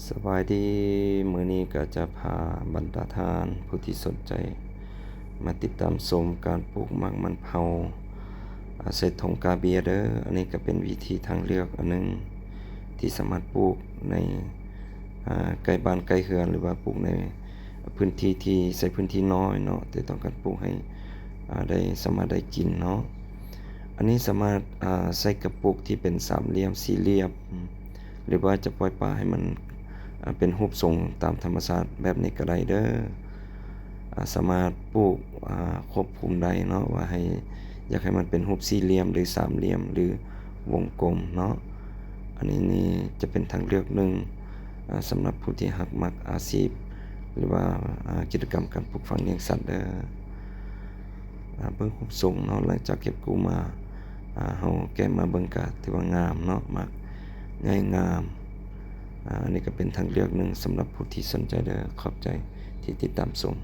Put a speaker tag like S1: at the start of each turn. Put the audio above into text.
S1: สบายดีมื้อนี้ก็จะพาบรรดาทานผู้ที่สนใจมาติดตามชมการปลูกหมากมันเผาใส่ถุงกาเบียเด้ออันนี้ก็เป็นวิธีทางเลือกอันหนึงที่สามารถปลูกในใกล้บ้านใกล้เรือนหรือว่าปลูกในพื้นที่ที่ใช้พื้นที่น้อยเนาะแต่ต้องการปลูกให้ได้สามารถได้กินเนาะอันนี้สามารถใส่กระปุกที่เป็นสามเหลี่ยมสี่เหลี่ยมหรือว่าจะปล่อยปลาให้มันเป็นรูปทรงตามธรรมชาติแบบนี้ก็ได้เด้อสามารถปลูกควบคุมได้เนาะว่าให้อยากให้มันเป็นรูปสี่เหลี่ยมหรือสามเหลี่ยมหรือวงกลมเนาะอันนี้นี่จะเป็นทางเลือกหนึ่งสำหรับผู้ที่มักอาชีพหรือว่ากิจกรรมการปลูกฝังเลี้ยงสัตว์เด้อเบิ่งรูปทรงเนาะหลังจากเก็บกู้มาเฮาแกะมาเบิ่งก็ถือว่างามเนาะมักใหญ่งามอันนี้ก็เป็นทางเลือกหนึ่งสำหรับผู้ที่สนใจเด้อขอบใจที่ติดตามชม